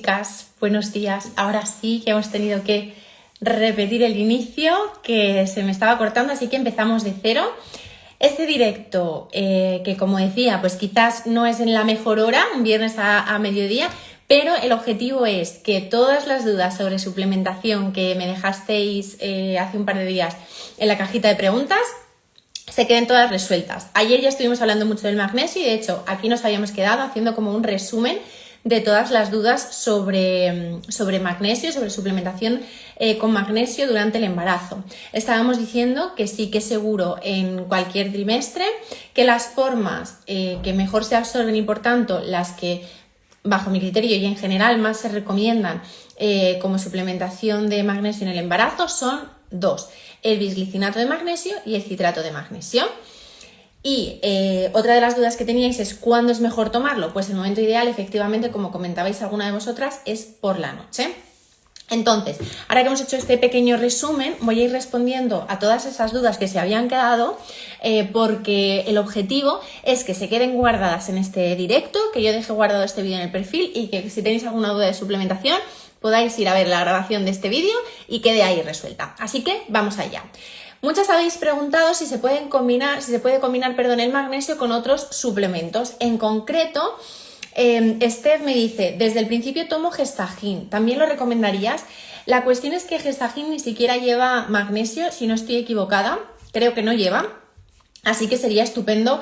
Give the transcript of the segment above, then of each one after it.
chicas, buenos días. Ahora sí que hemos tenido que repetir el inicio, que se me estaba cortando, así que empezamos de cero. Este directo, que como decía, pues quizás no es en la mejor hora, un viernes a mediodía, pero el objetivo es que todas las dudas sobre suplementación que me dejasteis hace un par de días en la cajita de preguntas se queden todas resueltas. Ayer ya estuvimos hablando mucho del magnesio y de hecho aquí nos habíamos quedado haciendo como un resumen de todas las dudas sobre magnesio, sobre suplementación con magnesio durante el embarazo. Estábamos diciendo que sí que es seguro en cualquier trimestre, que las formas que mejor se absorben y por tanto las que bajo mi criterio y en general más se recomiendan como suplementación de magnesio en el embarazo son dos: el bisglicinato de magnesio y el citrato de magnesio. Y otra de las dudas que teníais es ¿cuándo es mejor tomarlo? Pues el momento ideal, efectivamente, como comentabais alguna de vosotras, es por la noche. Entonces, ahora que hemos hecho este pequeño resumen, voy a ir respondiendo a todas esas dudas que se habían quedado, porque el objetivo es que se queden guardadas en este directo, que yo deje guardado este vídeo en el perfil y que si tenéis alguna duda de suplementación podáis ir a ver la grabación de este vídeo y quede ahí resuelta. Así que vamos allá. Muchas habéis preguntado si se puede combinar el magnesio con otros suplementos. En concreto, Steph me dice, desde el principio tomo Gestagin, ¿también lo recomendarías? La cuestión es que Gestagin ni siquiera lleva magnesio, si no estoy equivocada, creo que no lleva. Así que sería estupendo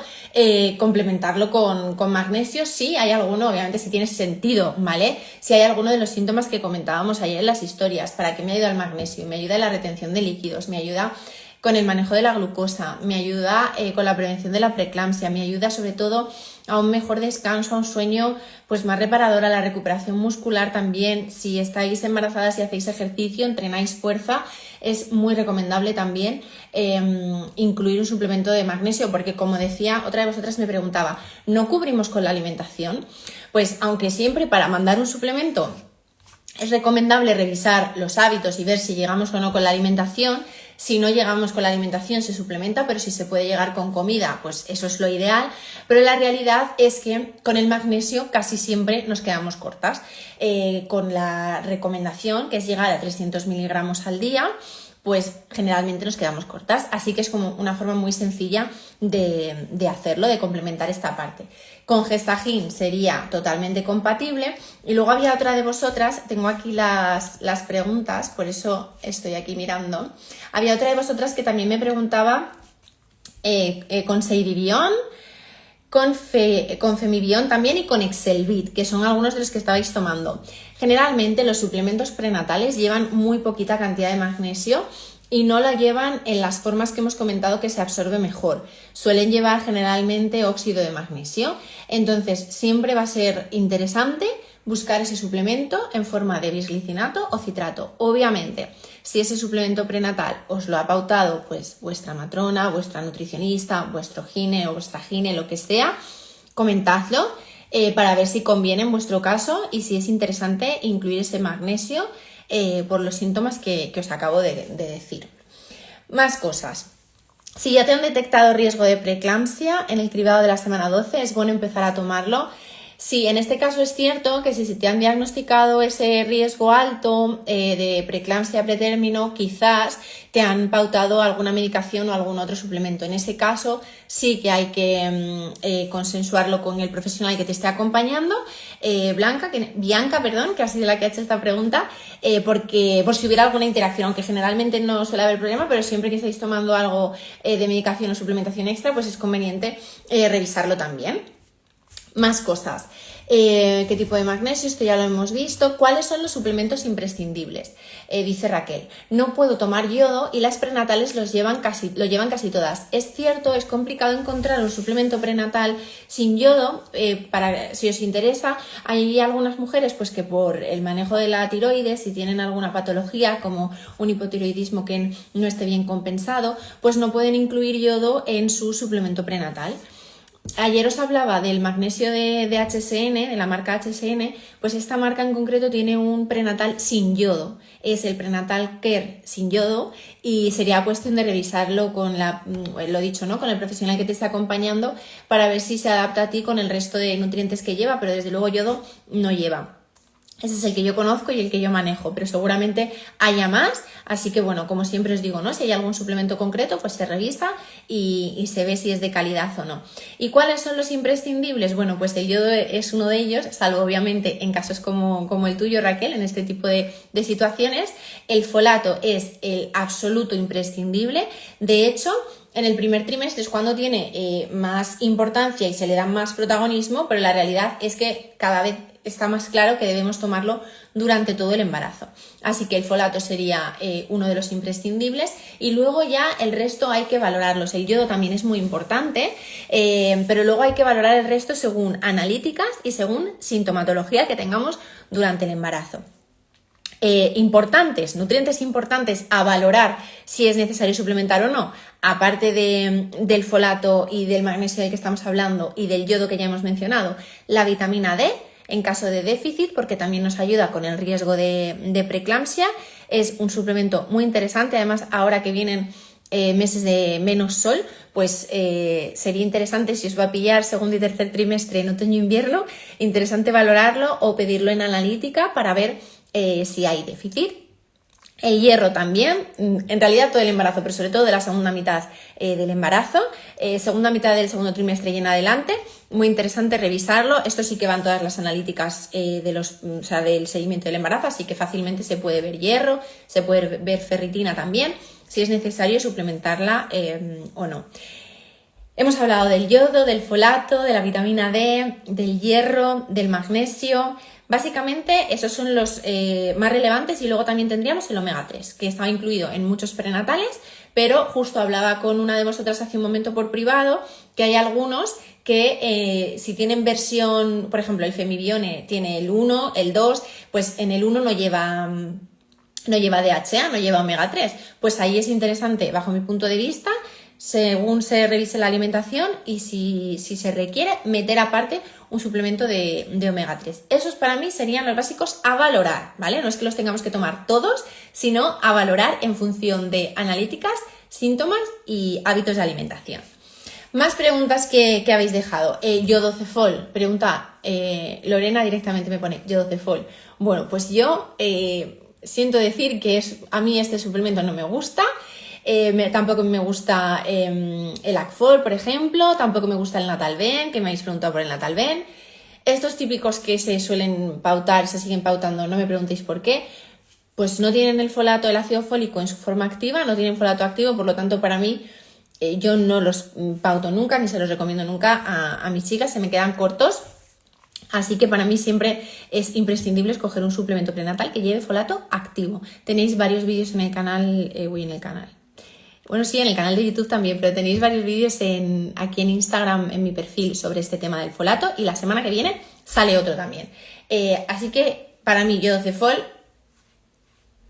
complementarlo con magnesio si hay alguno, obviamente si tiene sentido, ¿vale? Si hay alguno de los síntomas que comentábamos ayer en las historias, ¿para qué me ayuda el magnesio? Me ayuda en la retención de líquidos, me ayuda con el manejo de la glucosa, me ayuda con la prevención de la preeclampsia, me ayuda sobre todo a un mejor descanso, a un sueño pues más reparador, a la recuperación muscular también. Si estáis embarazadas y hacéis ejercicio, entrenáis fuerza, es muy recomendable también incluir un suplemento de magnesio, porque como decía, otra de vosotras me preguntaba, ¿no cubrimos con la alimentación? Pues aunque siempre para mandar un suplemento es recomendable revisar los hábitos y ver si llegamos o no con la alimentación. Si no llegamos con la alimentación se suplementa, pero si se puede llegar con comida, pues eso es lo ideal. Pero la realidad es que con el magnesio casi siempre nos quedamos cortas. Con la recomendación, que es llegar a 300 miligramos al día, pues generalmente nos quedamos cortas. Así que es como una forma muy sencilla de hacerlo, de complementar esta parte. Con Gestagin sería totalmente compatible. Y luego había otra de vosotras, tengo aquí las preguntas, por eso estoy aquí mirando. Había otra de vosotras que también me preguntaba con Seidibion, con Femibion también y con Excelvit, que son algunos de los que estabais tomando. Generalmente los suplementos prenatales llevan muy poquita cantidad de magnesio y no la llevan en las formas que hemos comentado que se absorbe mejor. Suelen llevar generalmente óxido de magnesio, entonces siempre va a ser interesante buscar ese suplemento en forma de bisglicinato o citrato. Obviamente, si ese suplemento prenatal os lo ha pautado pues vuestra matrona, vuestra nutricionista, vuestro gine o vuestra gine, lo que sea, comentadlo para ver si conviene en vuestro caso y si es interesante incluir ese magnesio por los síntomas que os acabo de decir. Más cosas. Si ya te han detectado riesgo de preeclampsia en el cribado de la semana 12, es bueno empezar a tomarlo. Sí, en este caso es cierto que si te han diagnosticado ese riesgo alto de preeclampsia pretérmino, quizás te han pautado alguna medicación o algún otro suplemento. En ese caso sí que hay que consensuarlo con el profesional que te esté acompañando, Bianca, que ha sido la que ha hecho esta pregunta, porque por si hubiera alguna interacción, aunque generalmente no suele haber problema, pero siempre que estáis tomando algo de medicación o suplementación extra, pues es conveniente revisarlo también. Más cosas. ¿Qué tipo de magnesio? Esto ya lo hemos visto. ¿Cuáles son los suplementos imprescindibles? Dice Raquel, no puedo tomar yodo y las prenatales lo llevan casi todas. Es cierto, es complicado encontrar un suplemento prenatal sin yodo. Si os interesa, hay algunas mujeres pues que por el manejo de la tiroides, si tienen alguna patología como un hipotiroidismo que no esté bien compensado, pues no pueden incluir yodo en su suplemento prenatal. Ayer os hablaba del magnesio de HSN, de la marca HSN, pues esta marca en concreto tiene un prenatal sin yodo, es el Prenatal Care sin yodo y sería cuestión de revisarlo con lo dicho, ¿no? Con el profesional que te está acompañando para ver si se adapta a ti con el resto de nutrientes que lleva, pero desde luego yodo no lleva. Ese es el que yo conozco y el que yo manejo, pero seguramente haya más, así que bueno, como siempre os digo, ¿no? Si hay algún suplemento concreto, pues se revisa y se ve si es de calidad o no. ¿Y cuáles son los imprescindibles? Bueno, pues el yodo es uno de ellos, salvo obviamente en casos como el tuyo, Raquel, en este tipo de situaciones. El folato es el absoluto imprescindible. De hecho, en el primer trimestre es cuando tiene más importancia y se le da más protagonismo, pero la realidad es que cada vez está más claro que debemos tomarlo durante todo el embarazo. Así que el folato sería uno de los imprescindibles y luego ya el resto hay que valorarlos. El yodo también es muy importante, pero luego hay que valorar el resto según analíticas y según sintomatología que tengamos durante el embarazo. Nutrientes importantes a valorar si es necesario suplementar o no, aparte del folato y del magnesio del que estamos hablando y del yodo que ya hemos mencionado, la vitamina D en caso de déficit, porque también nos ayuda con el riesgo de preeclampsia. Es un suplemento muy interesante, además ahora que vienen meses de menos sol, pues sería interesante, si os va a pillar segundo y tercer trimestre en otoño-invierno, interesante valorarlo o pedirlo en analítica para ver si hay déficit. El hierro también, en realidad todo el embarazo, pero sobre todo de la segunda mitad del embarazo, segunda mitad del segundo trimestre y en adelante, muy interesante revisarlo. Esto sí que van todas las analíticas del seguimiento del embarazo, así que fácilmente se puede ver hierro, se puede ver ferritina también, si es necesario suplementarla o no. Hemos hablado del yodo, del folato, de la vitamina D, del hierro, del magnesio. Básicamente esos son los más relevantes y luego también tendríamos el omega 3, que estaba incluido en muchos prenatales, pero justo hablaba con una de vosotras hace un momento por privado que hay algunos que si tienen versión, por ejemplo el Femibione tiene el 1, el 2, pues en el 1 no lleva DHA, no lleva omega 3, pues ahí es interesante bajo mi punto de vista, según se revise la alimentación y si se requiere, meter aparte un suplemento de omega 3. Esos para mí serían los básicos a valorar, ¿vale? No es que los tengamos que tomar todos, sino a valorar en función de analíticas, síntomas y hábitos de alimentación. Más preguntas que habéis dejado. Yodocefol, pregunta Lorena directamente me pone yodocefol. Bueno, pues yo siento decir que a mí este suplemento no me gusta. Tampoco me gusta el Acfol, por ejemplo, tampoco me gusta el Natalven, que me habéis preguntado por el Natalven. Estos típicos que se suelen pautar, se siguen pautando, no me preguntéis por qué, pues no tienen el folato, el ácido fólico en su forma activa, no tienen folato activo, por lo tanto para mí yo no los pauto nunca, ni se los recomiendo nunca a mis chicas, se me quedan cortos. Así que para mí siempre es imprescindible escoger un suplemento prenatal que lleve folato activo. Tenéis varios vídeos en el canal, Bueno, sí, en el canal de YouTube también, pero tenéis varios vídeos aquí en Instagram, en mi perfil, sobre este tema del folato y la semana que viene sale otro también. Así que para mí Yodocefol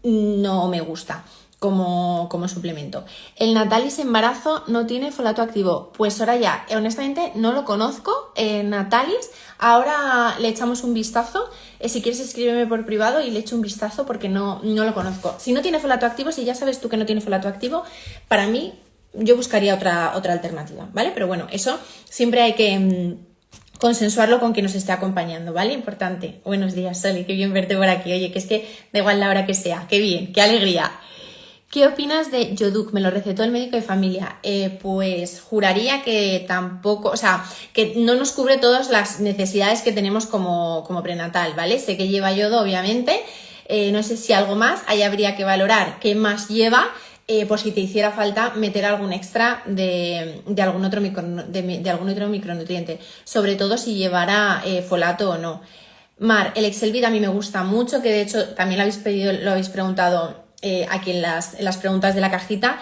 no me gusta como suplemento. El Natalis embarazo no tiene folato activo. Pues Soraya, honestamente no lo conozco, Natalis. Ahora le echamos un vistazo. Si quieres escríbeme por privado y le echo un vistazo porque no lo conozco. Si no tiene folato activo, si ya sabes tú que no tiene folato activo, para mí yo buscaría otra alternativa, ¿vale? Pero bueno, eso siempre hay que consensuarlo con quien nos esté acompañando, ¿vale? Importante. Buenos días, Soli, qué bien verte por aquí. Oye, que es que da igual la hora que sea. Qué bien, qué alegría. ¿Qué opinas de Yoduc? Me lo recetó el médico de familia. Pues juraría que tampoco, que no nos cubre todas las necesidades que tenemos como prenatal, ¿vale? Sé que lleva yodo, obviamente. No sé si algo más, ahí habría que valorar qué más lleva, por si te hiciera falta meter algún extra de algún otro micronutriente, sobre todo si llevara folato o no. Mar, el Excelvit a mí me gusta mucho, que de hecho también lo habéis preguntado aquí en las preguntas de la cajita.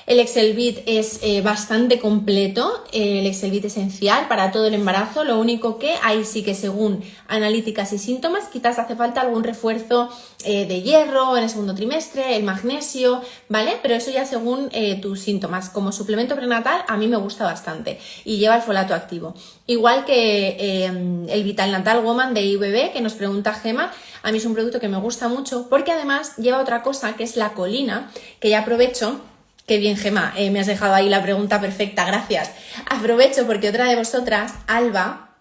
El Excelvit es bastante completo, el Excelvit esencial para todo el embarazo, lo único que ahí sí que según analíticas y síntomas quizás hace falta algún refuerzo de hierro en el segundo trimestre, el magnesio, ¿vale? Pero eso ya según tus síntomas. Como suplemento prenatal a mí me gusta bastante y lleva el folato activo. Igual que el Vital Natal Woman de IVB que nos pregunta Gema, a mí es un producto que me gusta mucho porque además lleva otra cosa que es la colina, que ya aprovecho. Qué bien, Gema, me has dejado ahí la pregunta perfecta, gracias. Aprovecho porque otra de vosotras, Alba,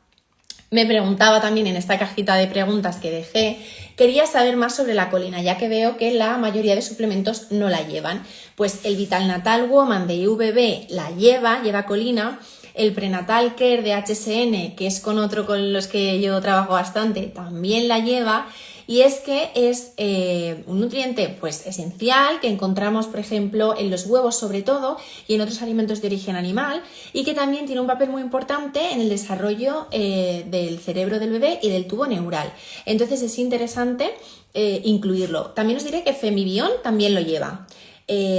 Me preguntaba también en esta cajita de preguntas que dejé, quería saber más sobre la colina, ya que veo que la mayoría de suplementos no la llevan. Pues el Vital Natal Woman de IVB la lleva colina. El Prenatal Care de HSN, que es con otro con los que yo trabajo bastante, también la lleva. Y es que es un nutriente pues esencial que encontramos, por ejemplo, en los huevos sobre todo y en otros alimentos de origen animal, y que también tiene un papel muy importante en el desarrollo del cerebro del bebé y del tubo neural. Entonces es interesante incluirlo. También os diré que Femibion también lo lleva.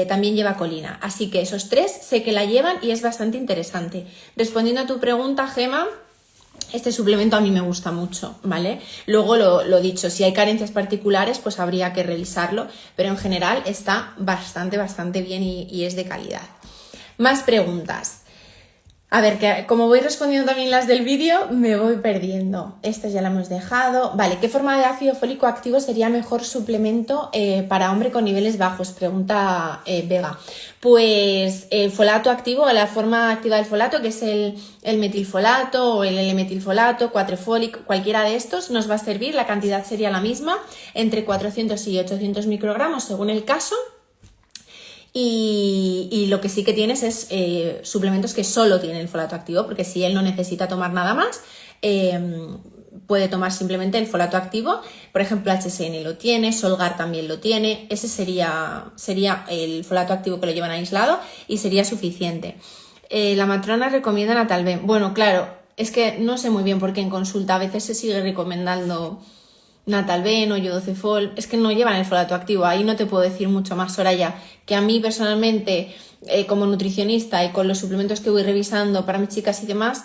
También lleva colina. Así que esos tres sé que la llevan y es bastante interesante. Respondiendo a tu pregunta, Gema, este suplemento a mí me gusta mucho, ¿vale? Luego lo dicho, si hay carencias particulares, pues habría que revisarlo, pero en general está bastante bien y es de calidad. Más preguntas. A ver, que como voy respondiendo también las del vídeo, me voy perdiendo. Estas ya la hemos dejado. Vale, ¿qué forma de ácido fólico activo sería mejor suplemento para hombre con niveles bajos? Pregunta Vega. Pues folato activo, la forma activa del folato, que es el metilfolato o el L-metilfolato, 4-fólico, cualquiera de estos nos va a servir. La cantidad sería la misma, entre 400 y 800 microgramos según el caso. Y lo que sí que tienes es suplementos que solo tienen el folato activo, porque si él no necesita tomar nada más, puede tomar simplemente el folato activo. Por ejemplo, HSN lo tiene, Solgar también lo tiene. Ese sería el folato activo que lo llevan aislado y sería suficiente. La matrona recomienda Natalven. Bueno, claro, es que no sé muy bien por qué en consulta a veces se sigue recomendando Natalven o Yodocefol, es que no llevan el folato activo. Ahí no te puedo decir mucho más, Soraya, que a mí personalmente, como nutricionista y con los suplementos que voy revisando para mis chicas y demás,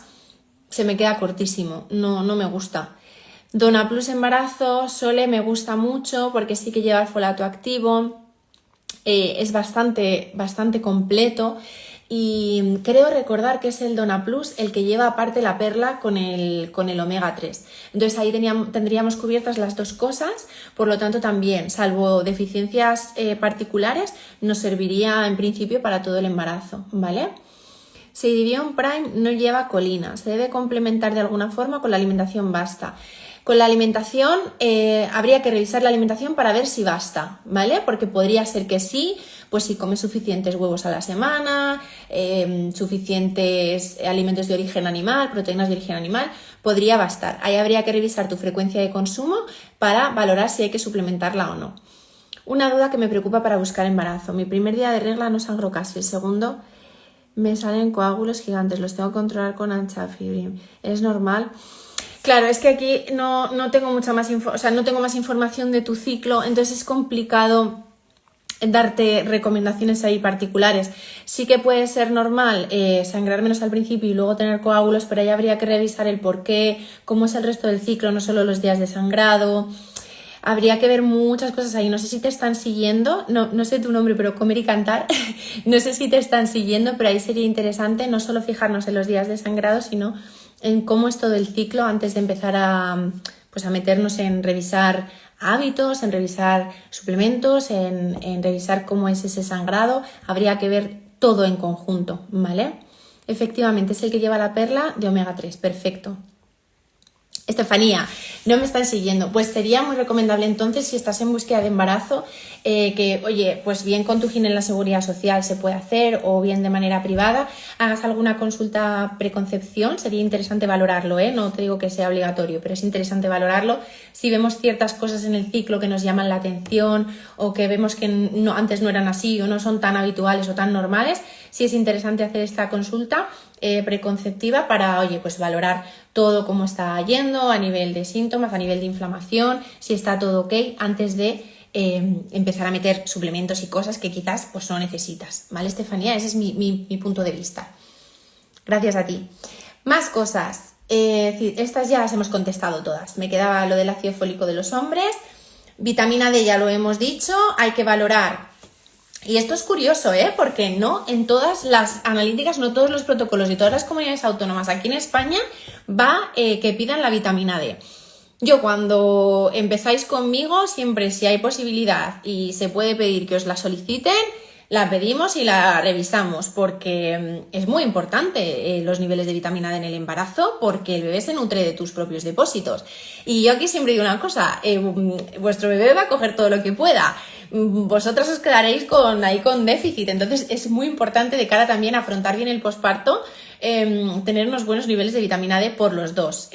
se me queda cortísimo, no me gusta. Dona Plus embarazo, Sole me gusta mucho porque sí que lleva el folato activo, es bastante completo. Y creo recordar que es el Dona Plus el que lleva aparte la perla con el omega 3. Entonces ahí tendríamos cubiertas las dos cosas, por lo tanto también, salvo deficiencias particulares, nos serviría en principio para todo el embarazo, ¿vale? Seidibion Prime no lleva colina, se debe complementar de alguna forma con la alimentación basta. Con la alimentación habría que revisar la alimentación para ver si basta, ¿vale? Porque podría ser que sí, pues si comes suficientes huevos a la semana, suficientes alimentos de origen animal, proteínas de origen animal, podría bastar. Ahí habría que revisar tu frecuencia de consumo para valorar si hay que suplementarla o no. Una duda que me preocupa para buscar embarazo. Mi primer día de regla no sangro casi, el segundo me salen coágulos gigantes, los tengo que controlar con anchafibrin. ¿Es normal? Claro, es que aquí no tengo mucha más no tengo más información de tu ciclo, entonces es complicado darte recomendaciones ahí particulares. Sí que puede ser normal sangrar menos al principio y luego tener coágulos, pero ahí habría que revisar el por qué, cómo es el resto del ciclo, no solo los días de sangrado. Habría que ver muchas cosas ahí. No sé si te están siguiendo, no sé tu nombre, pero Comer y Cantar. No sé si te están siguiendo, pero ahí sería interesante no solo fijarnos en los días de sangrado, sino en cómo es todo el ciclo antes de empezar a meternos en revisar hábitos, en revisar suplementos, en revisar cómo es ese sangrado. Habría que ver todo en conjunto, ¿vale? Efectivamente, es el que lleva la perla de omega 3, perfecto. Estefanía, no me están siguiendo. Pues sería muy recomendable entonces, si estás en búsqueda de embarazo, que, oye, pues bien con tu gine en la seguridad social se puede hacer o bien de manera privada, hagas alguna consulta preconcepción, sería interesante valorarlo, no te digo que sea obligatorio, pero es interesante valorarlo. Si vemos ciertas cosas en el ciclo que nos llaman la atención o que vemos que antes no eran así o no son tan habituales o tan normales, sí es interesante hacer esta consulta preconceptiva para, oye, pues valorar todo cómo está yendo a nivel de síntomas, a nivel de inflamación, si está todo ok, antes de empezar a meter suplementos y cosas que quizás pues no necesitas, ¿vale, Estefanía? Ese es mi punto de vista. Gracias a ti. Más cosas. Estas ya las hemos contestado todas. Me quedaba lo del ácido fólico de los hombres. Vitamina D ya lo hemos dicho. Hay que valorar. Y esto es curioso, porque no en todas las analíticas, no todos los protocolos y todas las comunidades autónomas aquí en España va que pidan la vitamina D. Yo cuando empezáis conmigo, siempre si hay posibilidad y se puede pedir que os la soliciten, la pedimos y la revisamos porque es muy importante los niveles de vitamina D en el embarazo porque el bebé se nutre de tus propios depósitos. Y yo aquí siempre digo una cosa, vuestro bebé va a coger todo lo que pueda, vosotras os quedaréis ahí con déficit, entonces es muy importante de cara también a afrontar bien el posparto, tener unos buenos niveles de vitamina D por los dos.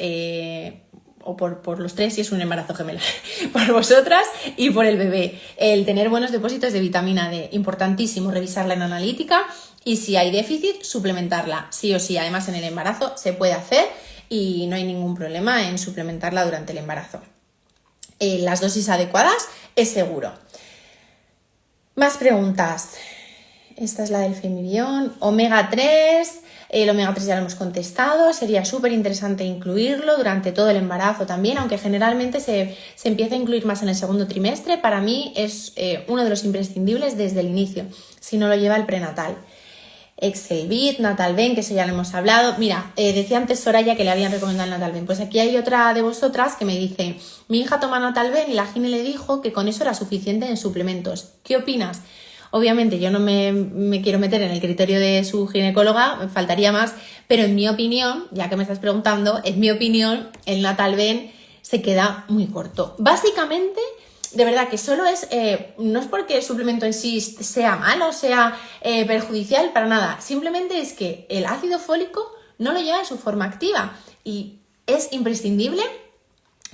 O por los tres si es un embarazo gemelar, por vosotras y por el bebé. El tener buenos depósitos de vitamina D, importantísimo revisarla en analítica y si hay déficit, suplementarla, sí o sí. Además en el embarazo se puede hacer y no hay ningún problema en suplementarla durante el embarazo. Las dosis adecuadas es seguro. Más preguntas. Esta es la del Femibion. Omega 3... El omega 3 ya lo hemos contestado, sería súper interesante incluirlo durante todo el embarazo también, aunque generalmente se empieza a incluir más en el segundo trimestre. Para mí es uno de los imprescindibles desde el inicio, si no lo lleva el prenatal. Excelbit, Natalven, que eso ya lo hemos hablado. Mira, decía antes Soraya que le habían recomendado el Natalven. Pues aquí hay otra de vosotras que me dice, mi hija toma Natalven y la gine le dijo que con eso era suficiente en suplementos. ¿Qué opinas? Obviamente yo no me quiero meter en el criterio de su ginecóloga, me faltaría más, pero en mi opinión, ya que me estás preguntando, en mi opinión el Natalven se queda muy corto. Básicamente, de verdad que solo es, no es porque el suplemento en sí sea malo, sea perjudicial, para nada, simplemente es que el ácido fólico no lo lleva en su forma activa y es imprescindible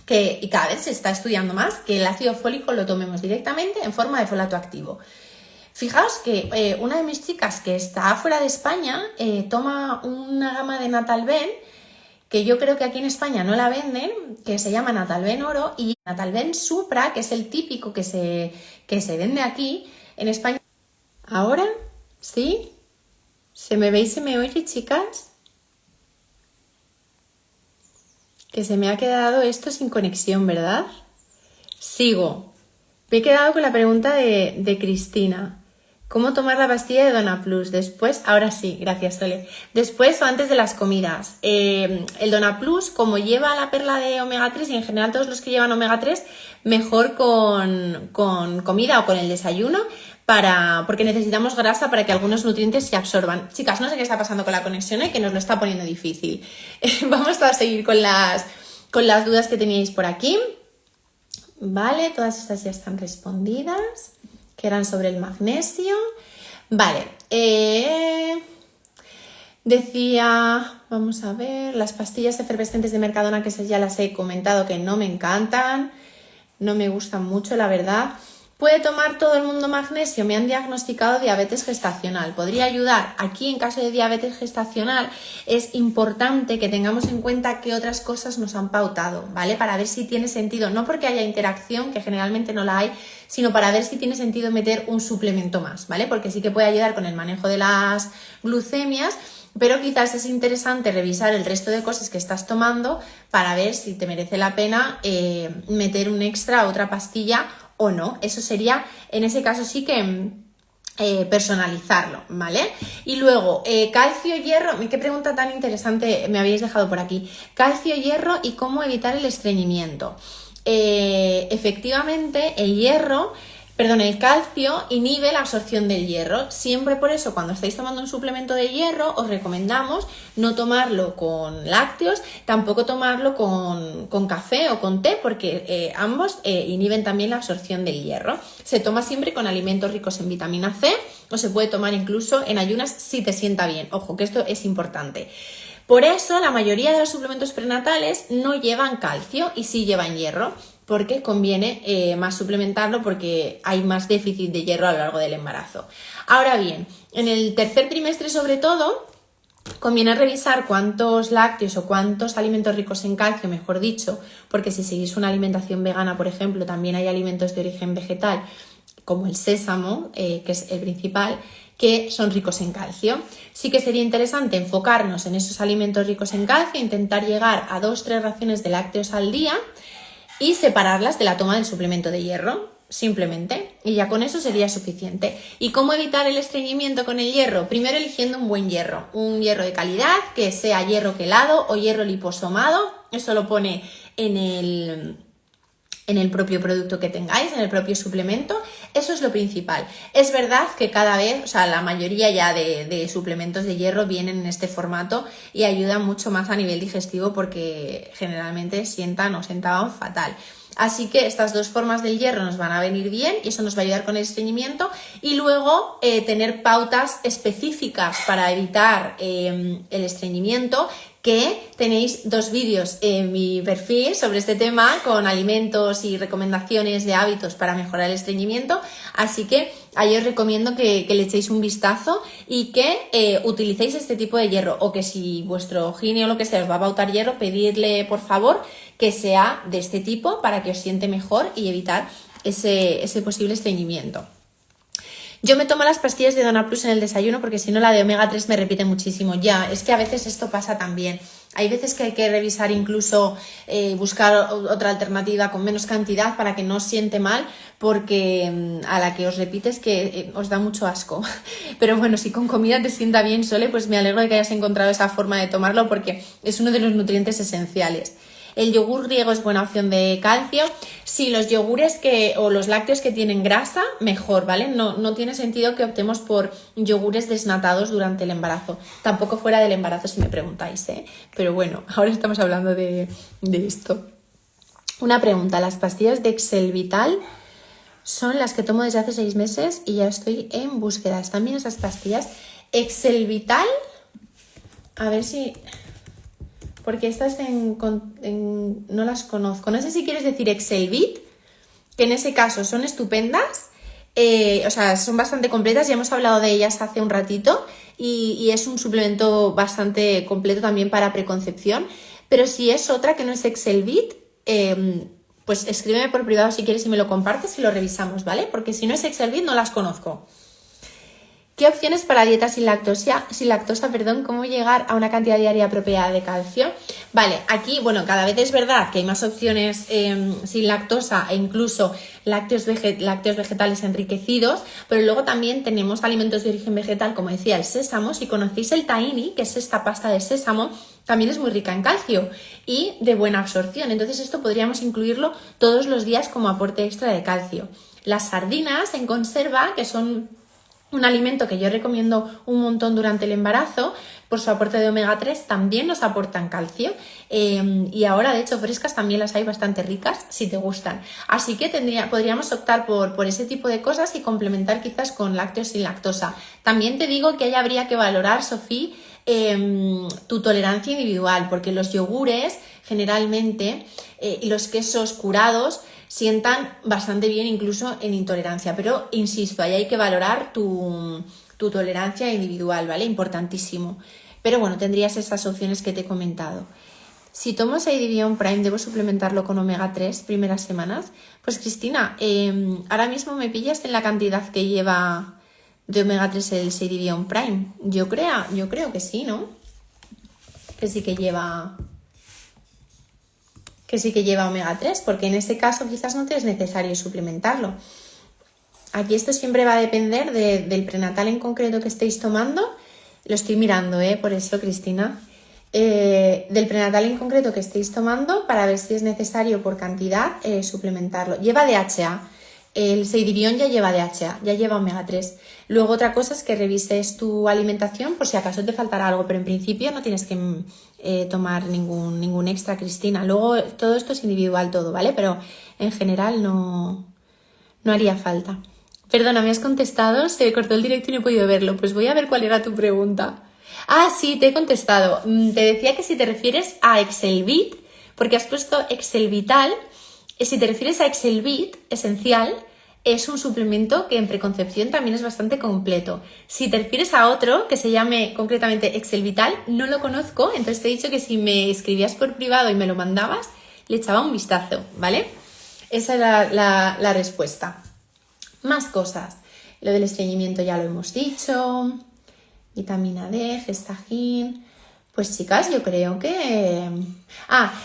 y cada vez se está estudiando más, que el ácido fólico lo tomemos directamente en forma de folato activo. Fijaos que una de mis chicas que está fuera de España toma una gama de Natalven que yo creo que aquí en España no la venden, que se llama Natalven Oro y Natalven Supra, que es el típico que se vende aquí en España. ¿Ahora? ¿Sí? ¿Se me ve y se me oye, chicas? Que se me ha quedado esto sin conexión, ¿verdad? Sigo. Me he quedado con la pregunta de Cristina. ¿Cómo tomar la pastilla de Donaplus? Después, ahora sí, gracias Sole. Después o antes de las comidas. El Donaplus, como lleva la perla de omega 3 y en general todos los que llevan omega 3, mejor con comida o con el desayuno, porque necesitamos grasa para que algunos nutrientes se absorban. Chicas, no sé qué está pasando con la conexión y que nos lo está poniendo difícil. Vamos a seguir con las dudas que teníais por aquí. Vale, todas estas ya están respondidas, que eran sobre el magnesio. Vale, decía, vamos a ver, las pastillas efervescentes de Mercadona, que esas ya las he comentado que no me encantan, no me gustan mucho, la verdad. ¿Puede tomar todo el mundo magnesio? Me han diagnosticado diabetes gestacional. ¿Podría ayudar? Aquí, en caso de diabetes gestacional, es importante que tengamos en cuenta qué otras cosas nos han pautado, ¿vale? Para ver si tiene sentido, no porque haya interacción, que generalmente no la hay, sino para ver si tiene sentido meter un suplemento más, ¿vale? Porque sí que puede ayudar con el manejo de las glucemias, pero quizás es interesante revisar el resto de cosas que estás tomando para ver si te merece la pena meter un extra, otra pastilla o no. Eso sería, en ese caso sí que personalizarlo, ¿vale? Y luego, calcio, hierro, qué pregunta tan interesante me habéis dejado por aquí. Calcio, hierro y cómo evitar el estreñimiento. Efectivamente, el calcio inhibe la absorción del hierro. Siempre por eso, cuando estáis tomando un suplemento de hierro, os recomendamos no tomarlo con lácteos, tampoco tomarlo con café o con té, porque ambos inhiben también la absorción del hierro. Se toma siempre con alimentos ricos en vitamina C o se puede tomar incluso en ayunas si te sienta bien. Ojo, que esto es importante. Por eso, la mayoría de los suplementos prenatales no llevan calcio y sí llevan hierro, porque conviene más suplementarlo porque hay más déficit de hierro a lo largo del embarazo. Ahora bien, en el tercer trimestre sobre todo, conviene revisar cuántos lácteos o cuántos alimentos ricos en calcio, mejor dicho, porque si seguís una alimentación vegana, por ejemplo, también hay alimentos de origen vegetal, como el sésamo, que es el principal, que son ricos en calcio. Sí que sería interesante enfocarnos en esos alimentos ricos en calcio, intentar llegar a 2-3 raciones de lácteos al día, y separarlas de la toma del suplemento de hierro, simplemente, y ya con eso sería suficiente. ¿Y cómo evitar el estreñimiento con el hierro? Primero eligiendo un buen hierro, un hierro de calidad, que sea hierro quelado o hierro liposomado, eso lo pone en en el propio producto que tengáis, en el propio suplemento. Eso es lo principal. Es verdad que cada vez, o sea, la mayoría ya de suplementos de hierro vienen en este formato y ayudan mucho más a nivel digestivo porque generalmente sientan o sentaban fatal. Así que estas dos formas del hierro nos van a venir bien y eso nos va a ayudar con el estreñimiento. Y luego tener pautas específicas para evitar el estreñimiento, que tenéis 2 vídeos en mi perfil sobre este tema con alimentos y recomendaciones de hábitos para mejorar el estreñimiento, así que ahí os recomiendo que le echéis un vistazo y que utilicéis este tipo de hierro, o que si vuestro gine o lo que sea os va a pautar hierro, pedirle por favor que sea de este tipo para que os siente mejor y evitar ese posible estreñimiento. Yo me tomo las pastillas de Dona Plus en el desayuno porque si no la de omega 3 me repite muchísimo. Ya, es que a veces esto pasa también. Hay veces que hay que revisar incluso, buscar otra alternativa con menos cantidad para que no os siente mal, porque a la que os repite es que os da mucho asco. Pero bueno, si con comida te sienta bien, Sole, pues me alegro de que hayas encontrado esa forma de tomarlo porque es uno de los nutrientes esenciales. El yogur griego es buena opción de calcio. Sí, los yogures o los lácteos que tienen grasa, mejor, ¿vale? No tiene sentido que optemos por yogures desnatados durante el embarazo. Tampoco fuera del embarazo, si me preguntáis, ¿eh? Pero bueno, ahora estamos hablando de esto. Una pregunta, ¿las pastillas de Excel Vital son las que tomo desde hace 6 meses y ya estoy en búsqueda? ¿Están bien esas pastillas? Excel Vital, a ver si... porque estas no las conozco. No sé si quieres decir Excelvit, que en ese caso son estupendas, o sea, son bastante completas, ya hemos hablado de ellas hace un ratito y es un suplemento bastante completo también para preconcepción. Pero si es otra que no es Excelvit, pues escríbeme por privado si quieres y me lo compartes y lo revisamos, ¿vale? Porque si no es Excelvit no las conozco. ¿Qué opciones para dieta sin lactosa? ¿Cómo llegar a una cantidad diaria apropiada de calcio? Vale, aquí, bueno, cada vez es verdad que hay más opciones sin lactosa e incluso lácteos vegetales enriquecidos, pero luego también tenemos alimentos de origen vegetal, como decía, el sésamo. Si conocéis el tahini, que es esta pasta de sésamo, también es muy rica en calcio y de buena absorción. Entonces esto podríamos incluirlo todos los días como aporte extra de calcio. Las sardinas en conserva, que son un alimento que yo recomiendo un montón durante el embarazo, por su aporte de omega 3, también nos aportan calcio. Y ahora, de hecho, frescas también las hay bastante ricas, si te gustan. Así que podríamos optar por ese tipo de cosas y complementar quizás con lácteos sin lactosa. También te digo que ahí habría que valorar, Sofía, tu tolerancia individual, porque los yogures generalmente y los quesos curados sientan bastante bien incluso en intolerancia, pero insisto, ahí hay que valorar tu tolerancia individual, ¿vale? Importantísimo. Pero bueno, tendrías esas opciones que te he comentado. Si tomo Seidibion Prime, ¿debo suplementarlo con omega 3 primeras semanas? Pues Cristina, ahora mismo me pillas en la cantidad que lleva de omega 3 el Seidibion Prime. Yo creo que sí, ¿no? Que sí que lleva omega 3, porque en este caso quizás no te es necesario suplementarlo. Aquí esto siempre va a depender del prenatal en concreto que estéis tomando. Lo estoy mirando, por eso, Cristina. Del prenatal en concreto que estéis tomando para ver si es necesario por cantidad suplementarlo. Lleva DHA. El Seidibion ya lleva DHA, ya lleva omega 3. Luego otra cosa es que revises tu alimentación por si acaso te faltará algo, pero en principio no tienes que tomar ningún extra, Cristina. Luego todo esto es individual todo, ¿vale? Pero en general no haría falta. Perdona, me has contestado, se cortó el directo y no he podido verlo. Pues voy a ver cuál era tu pregunta. Ah, sí, te he contestado. Te decía que si te refieres a Excelvit, porque has puesto Excelvital. Si te refieres a Excelvit esencial, es un suplemento que en preconcepción también es bastante completo. Si te refieres a otro que se llame concretamente Excelvital, no lo conozco, entonces te he dicho que si me escribías por privado y me lo mandabas, le echaba un vistazo, ¿vale? Esa era la respuesta. Más cosas. Lo del estreñimiento ya lo hemos dicho. Vitamina D, gestajín. Pues chicas, yo creo que...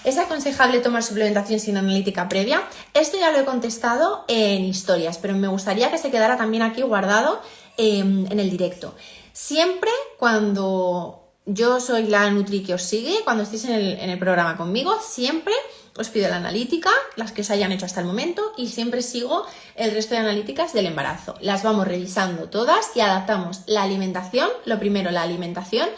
¿es aconsejable tomar suplementación sin analítica previa? Esto ya lo he contestado en historias, pero me gustaría que se quedara también aquí guardado en el directo. Siempre cuando yo soy la Nutri que os sigue, cuando estéis en el programa conmigo, siempre os pido la analítica, las que os hayan hecho hasta el momento, y siempre sigo el resto de analíticas del embarazo. Las vamos revisando todas y adaptamos la alimentación, lo primero la alimentación,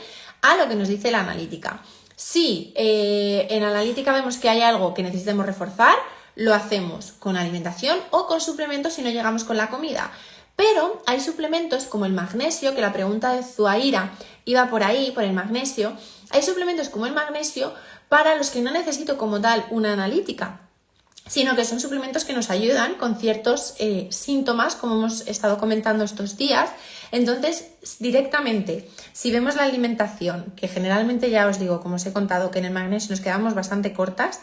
a lo que nos dice la analítica. Si en analítica vemos que hay algo que necesitemos reforzar, lo hacemos con alimentación o con suplementos si no llegamos con la comida. Pero hay suplementos como el magnesio, que la pregunta de Zuaira iba por ahí, por el magnesio. Hay suplementos como el magnesio para los que no necesito como tal una analítica, sino que son suplementos que nos ayudan con ciertos síntomas, como hemos estado comentando estos días. Entonces, directamente, si vemos la alimentación, que generalmente ya os digo, como os he contado, que en el magnesio nos quedamos bastante cortas,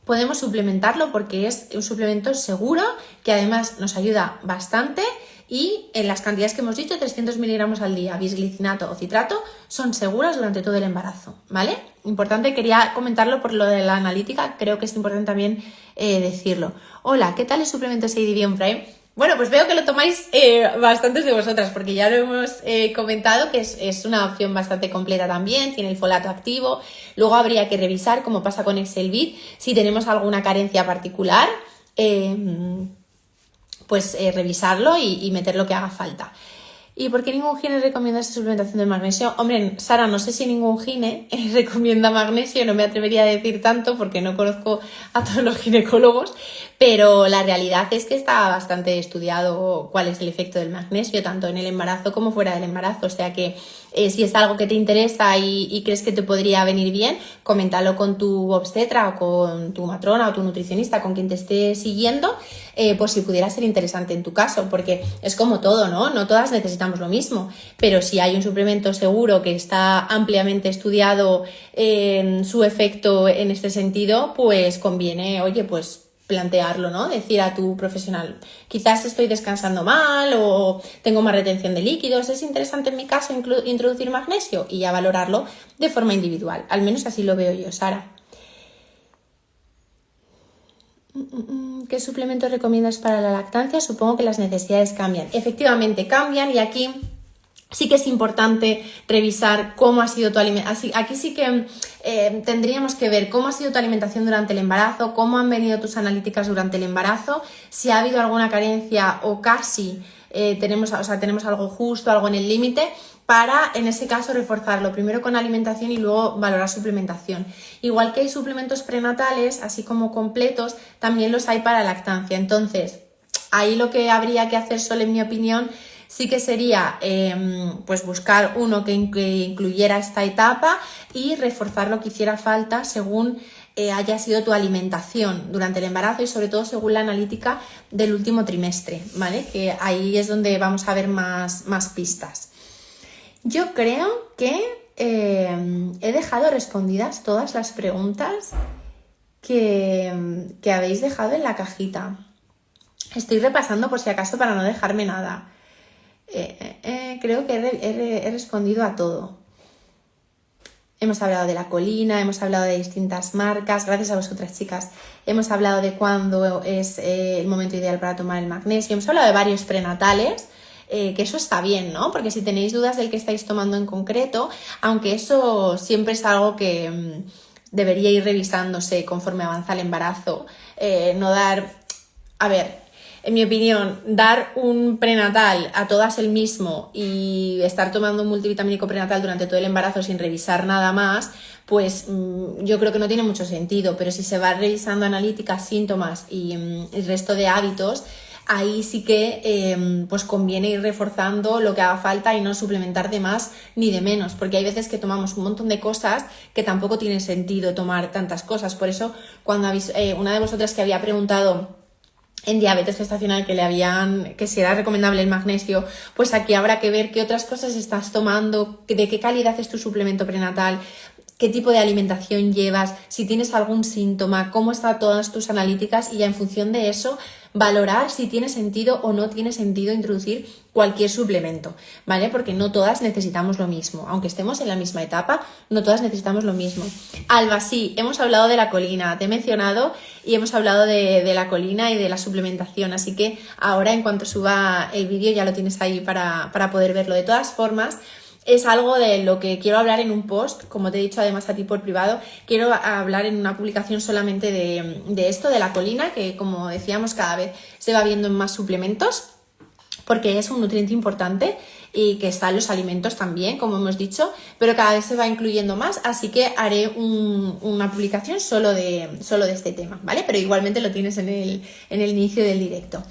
podemos suplementarlo porque es un suplemento seguro, que además nos ayuda bastante. Y en las cantidades que hemos dicho, 300 miligramos al día, bisglicinato o citrato, son seguras durante todo el embarazo, ¿vale? Importante, quería comentarlo por lo de la analítica, creo que es importante también decirlo. Hola, ¿qué tal el suplemento Seidibion Prime? Bueno, pues veo que lo tomáis bastantes de vosotras, porque ya lo hemos comentado que es una opción bastante completa también, tiene el folato activo. Luego habría que revisar, como pasa con Excelbid, si tenemos alguna carencia particular, revisarlo y meter lo que haga falta. ¿Y por qué ningún gine recomienda esta suplementación de magnesio? Hombre, Sara, no sé si ningún gine recomienda magnesio, no me atrevería a decir tanto porque no conozco a todos los ginecólogos, pero la realidad es que está bastante estudiado cuál es el efecto del magnesio, tanto en el embarazo como fuera del embarazo, o sea que si es algo que te interesa y crees que te podría venir bien, coméntalo con tu obstetra o con tu matrona o tu nutricionista, con quien te esté siguiendo, por si pudiera ser interesante en tu caso, porque es como todo, ¿no? No todas necesitamos lo mismo, pero si hay un suplemento seguro que está ampliamente estudiado en su efecto en este sentido, pues conviene, oye, pues plantearlo, ¿no? Decir a tu profesional, quizás estoy descansando mal o tengo más retención de líquidos, es interesante en mi caso introducir magnesio y ya valorarlo de forma individual. Al menos así lo veo yo, Sara. ¿Qué suplementos recomiendas para la lactancia? Supongo que las necesidades cambian. Efectivamente cambian y aquí sí que es importante revisar cómo ha sido tu alimentación. Aquí sí que tendríamos que ver cómo ha sido tu alimentación durante el embarazo, cómo han venido tus analíticas durante el embarazo, si ha habido alguna carencia o casi tenemos algo justo, algo en el límite, para en ese caso reforzarlo primero con alimentación y luego valorar suplementación. Igual que hay suplementos prenatales, así como completos, también los hay para lactancia. Entonces, ahí lo que habría que hacer solo, en mi opinión, sí que sería pues buscar uno que incluyera esta etapa y reforzar lo que hiciera falta según haya sido tu alimentación durante el embarazo y sobre todo según la analítica del último trimestre, ¿vale? Que ahí es donde vamos a ver más pistas. Yo creo que he dejado respondidas todas las preguntas que habéis dejado en la cajita. Estoy repasando por si acaso para no dejarme nada. Creo que he respondido a todo. Hemos hablado de la colina, hemos hablado de distintas marcas, gracias a vosotras, chicas. Hemos hablado de cuándo es el momento ideal para tomar el magnesio. Hemos hablado de varios prenatales, que eso está bien, ¿no? Porque si tenéis dudas del que estáis tomando en concreto, aunque eso siempre es algo que debería ir revisándose conforme avanza el embarazo, no dar... A ver, en mi opinión, dar un prenatal a todas el mismo y estar tomando un multivitamínico prenatal durante todo el embarazo sin revisar nada más, pues yo creo que no tiene mucho sentido, pero si se va revisando analíticas, síntomas y el resto de hábitos, ahí sí que pues conviene ir reforzando lo que haga falta y no suplementar de más ni de menos, porque hay veces que tomamos un montón de cosas que tampoco tiene sentido tomar tantas cosas. Por eso, cuando una de vosotras que había preguntado en diabetes gestacional que si era recomendable el magnesio, pues aquí habrá que ver qué otras cosas estás tomando, de qué calidad es tu suplemento prenatal, qué tipo de alimentación llevas, si tienes algún síntoma, cómo están todas tus analíticas y ya en función de eso valorar si tiene sentido o no tiene sentido introducir cualquier suplemento, ¿vale? Porque no todas necesitamos lo mismo. Aunque estemos en la misma etapa, no todas necesitamos lo mismo. Alba, sí, hemos hablado de la colina, te he mencionado y hemos hablado de la colina y de la suplementación, así que ahora en cuanto suba el vídeo ya lo tienes ahí para poder verlo. De todas formas, es algo de lo que quiero hablar en un post, como te he dicho además a ti por privado, quiero hablar en una publicación solamente de esto, de la colina, que como decíamos cada vez se va viendo en más suplementos, porque es un nutriente importante y que está en los alimentos también, como hemos dicho, pero cada vez se va incluyendo más, así que haré una publicación solo de este tema, ¿vale? Pero igualmente lo tienes en el inicio del directo.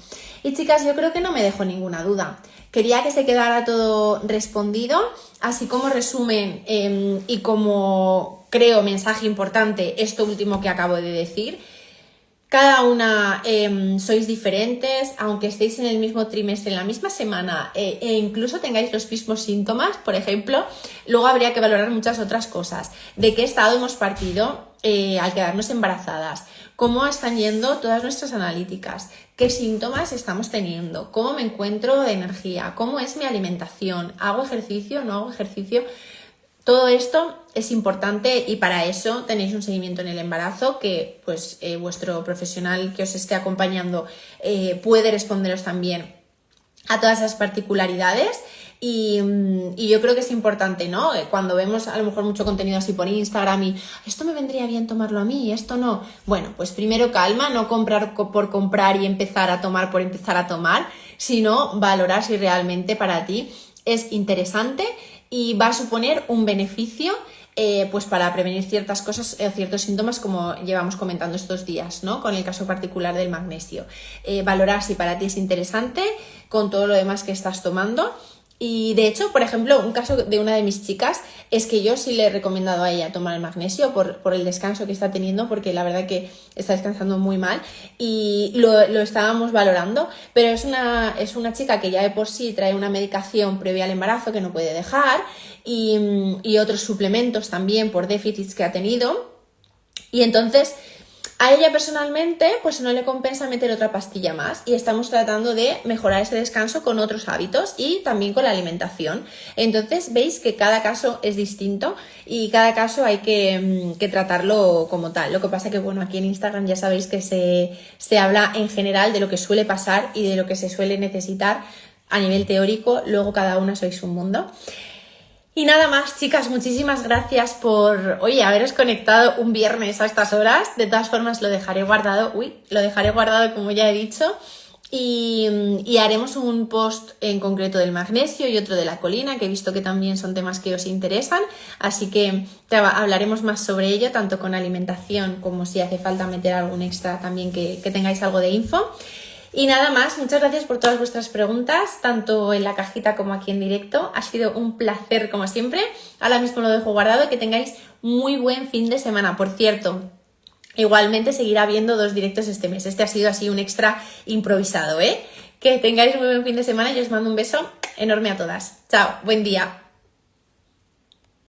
Y chicas, yo creo que no me dejo ninguna duda. Quería que se quedara todo respondido, así como resumen y como creo mensaje importante esto último que acabo de decir. Cada una sois diferentes, aunque estéis en el mismo trimestre, en la misma semana e incluso tengáis los mismos síntomas, por ejemplo, luego habría que valorar muchas otras cosas. ¿De qué estado hemos partido al quedarnos embarazadas? ¿Cómo están yendo todas nuestras analíticas? ¿Qué síntomas estamos teniendo? ¿Cómo me encuentro de energía? ¿Cómo es mi alimentación? ¿Hago ejercicio? ¿No hago ejercicio? Todo esto es importante y para eso tenéis un seguimiento en el embarazo que pues vuestro profesional que os esté acompañando puede responderos también a todas esas particularidades y yo creo que es importante, ¿no? Cuando vemos a lo mejor mucho contenido así por Instagram y esto me vendría bien tomarlo a mí, esto no. Bueno, pues primero calma, no comprar por comprar y empezar a tomar por empezar a tomar, sino valorar si realmente para ti es interesante y va a suponer un beneficio pues para prevenir ciertas cosas o ciertos síntomas como llevamos comentando estos días, ¿no? Con el caso particular del magnesio. Valorar si para ti es interesante con todo lo demás que estás tomando. Y de hecho, por ejemplo, un caso de una de mis chicas es que yo sí le he recomendado a ella tomar el magnesio por el descanso que está teniendo, porque la verdad que está descansando muy mal y lo estábamos valorando, pero es una chica que ya de por sí trae una medicación previa al embarazo que no puede dejar y otros suplementos también por déficits que ha tenido y entonces a ella personalmente pues no le compensa meter otra pastilla más y estamos tratando de mejorar ese descanso con otros hábitos y también con la alimentación. Entonces veis que cada caso es distinto y cada caso hay que tratarlo como tal. Lo que pasa que bueno, aquí en Instagram ya sabéis que se habla en general de lo que suele pasar y de lo que se suele necesitar a nivel teórico, luego cada una sois un mundo. Y nada más, chicas, muchísimas gracias por, haberos conectado un viernes a estas horas. De todas formas, lo dejaré guardado, como ya he dicho. Y haremos un post en concreto del magnesio y otro de la colina, que he visto que también son temas que os interesan. Así que hablaremos más sobre ello, tanto con alimentación como si hace falta meter algún extra también que tengáis algo de info. Y nada más, muchas gracias por todas vuestras preguntas, tanto en la cajita como aquí en directo. Ha sido un placer como siempre. Ahora mismo lo dejo guardado y que tengáis muy buen fin de semana. Por cierto, igualmente seguirá habiendo 2 directos este mes. Este ha sido así un extra improvisado, ¿eh? Que tengáis muy buen fin de semana y os mando un beso enorme a todas. Chao, buen día.